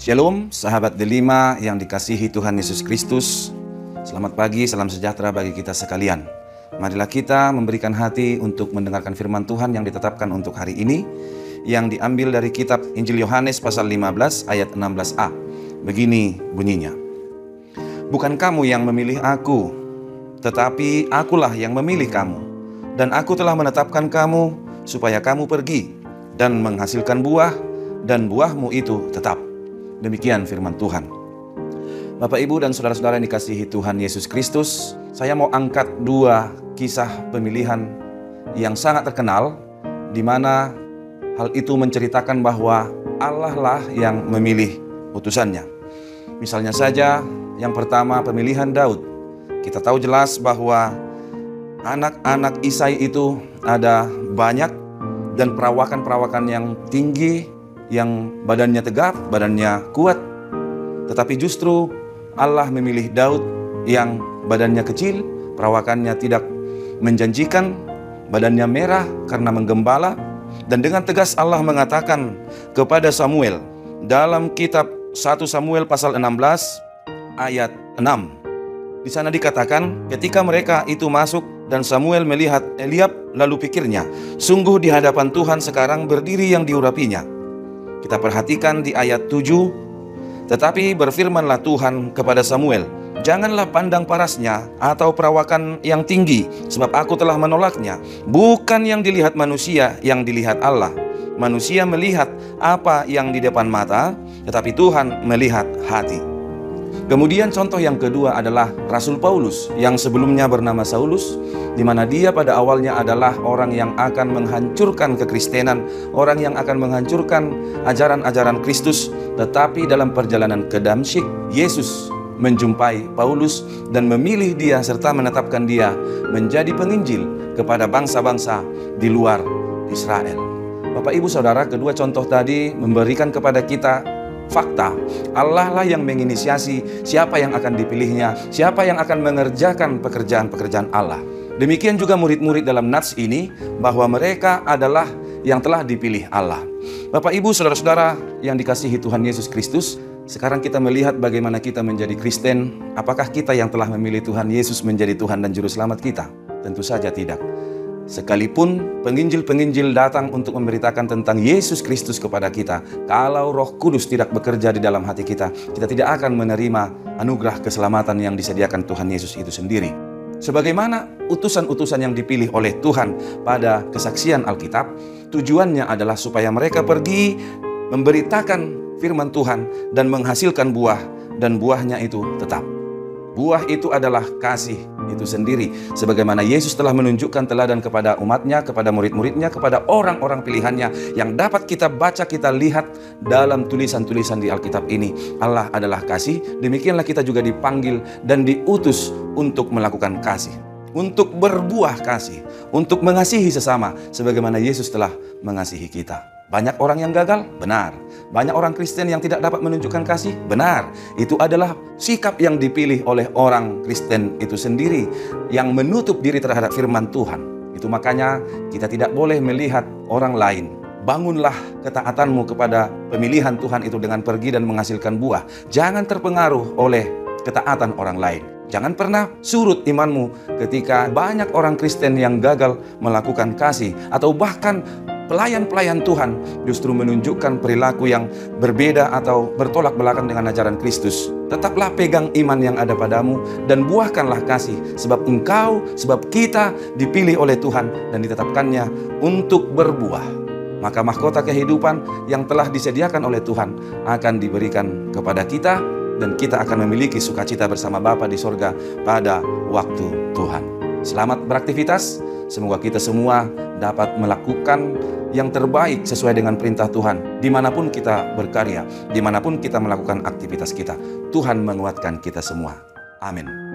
Shalom, sahabat Delima yang dikasihi Tuhan Yesus Kristus. Selamat pagi, salam sejahtera bagi kita sekalian. Marilah kita memberikan hati untuk mendengarkan firman Tuhan yang ditetapkan untuk hari ini, yang diambil dari kitab Injil Yohanes pasal 15 ayat 16a. Begini bunyinya. Bukan kamu yang memilih aku, tetapi akulah yang memilih kamu. Dan aku telah menetapkan kamu supaya kamu pergi dan menghasilkan buah, dan buahmu itu tetap. Demikian firman Tuhan. Bapak, Ibu, dan saudara-saudara yang dikasihi Tuhan Yesus Kristus, saya mau angkat dua kisah pemilihan yang sangat terkenal, di mana hal itu menceritakan bahwa Allah lah yang memilih utusannya. Misalnya saja, yang pertama pemilihan Daud. Kita tahu jelas bahwa anak-anak Isai itu ada banyak, dan perawakan-perawakan yang tinggi, yang badannya tegap, badannya kuat. Tetapi justru Allah memilih Daud yang badannya kecil, perawakannya tidak menjanjikan, badannya merah karena menggembala. Dan dengan tegas Allah mengatakan kepada Samuel dalam kitab 1 Samuel pasal 16 ayat 6. Di sana dikatakan, ketika mereka itu masuk dan Samuel melihat Eliab, lalu pikirnya, sungguh di hadapan Tuhan sekarang berdiri yang diurapinya. Kita perhatikan di ayat 7, tetapi berfirmanlah Tuhan kepada Samuel, janganlah pandang parasnya atau perawakan yang tinggi, sebab aku telah menolaknya. Bukan yang dilihat manusia, yang dilihat Allah. Manusia melihat apa yang di depan mata, tetapi Tuhan melihat hati. Kemudian contoh yang kedua adalah Rasul Paulus yang sebelumnya bernama Saulus, di mana dia pada awalnya adalah orang yang akan menghancurkan kekristenan, orang yang akan menghancurkan ajaran-ajaran Kristus. Tetapi dalam perjalanan ke Damsyik, Yesus menjumpai Paulus dan memilih dia serta menetapkan dia menjadi penginjil kepada bangsa-bangsa di luar Israel. Bapak, Ibu, Saudara, kedua contoh tadi memberikan kepada kita fakta. Allah lah yang menginisiasi siapa yang akan dipilihnya, siapa yang akan mengerjakan pekerjaan-pekerjaan Allah. Demikian juga murid-murid dalam nats ini, bahwa mereka adalah yang telah dipilih Allah. Bapak, Ibu, Saudara-saudara yang dikasihi Tuhan Yesus Kristus, sekarang kita melihat bagaimana kita menjadi Kristen. Apakah kita yang telah memilih Tuhan Yesus menjadi Tuhan dan Juru Selamat kita? Tentu saja tidak. Sekalipun penginjil-penginjil datang untuk memberitakan tentang Yesus Kristus kepada kita, kalau Roh Kudus tidak bekerja di dalam hati kita, kita tidak akan menerima anugerah keselamatan yang disediakan Tuhan Yesus itu sendiri. Sebagaimana utusan-utusan yang dipilih oleh Tuhan pada kesaksian Alkitab, tujuannya adalah supaya mereka pergi memberitakan firman Tuhan dan menghasilkan buah, dan buahnya itu tetap. Buah itu adalah kasih itu sendiri. Sebagaimana Yesus telah menunjukkan teladan kepada umatnya, kepada murid-muridnya, kepada orang-orang pilihannya, yang dapat kita baca, kita lihat dalam tulisan-tulisan di Alkitab ini. Allah adalah kasih, demikianlah kita juga dipanggil dan diutus untuk melakukan kasih, untuk berbuah kasih, untuk mengasihi sesama, sebagaimana Yesus telah mengasihi kita. Banyak orang yang gagal? Benar. Banyak orang Kristen yang tidak dapat menunjukkan kasih? Benar. Itu adalah sikap yang dipilih oleh orang Kristen itu sendiri, yang menutup diri terhadap firman Tuhan. Itu makanya kita tidak boleh melihat orang lain. Bangunlah ketaatanmu kepada pemilihan Tuhan itu dengan pergi dan menghasilkan buah. Jangan terpengaruh oleh ketaatan orang lain. Jangan pernah surut imanmu ketika banyak orang Kristen yang gagal melakukan kasih, atau bahkan pelayan-pelayan Tuhan justru menunjukkan perilaku yang berbeda atau bertolak belakang dengan ajaran Kristus. Tetaplah pegang iman yang ada padamu dan buahkanlah kasih, sebab kita dipilih oleh Tuhan dan ditetapkannya untuk berbuah. Maka mahkota kehidupan yang telah disediakan oleh Tuhan akan diberikan kepada kita, dan kita akan memiliki sukacita bersama Bapa di sorga pada waktu Tuhan. Selamat beraktivitas. Semoga kita semua dapat melakukan yang terbaik sesuai dengan perintah Tuhan. Dimanapun kita berkarya, dimanapun kita melakukan aktivitas kita, Tuhan menguatkan kita semua. Amin.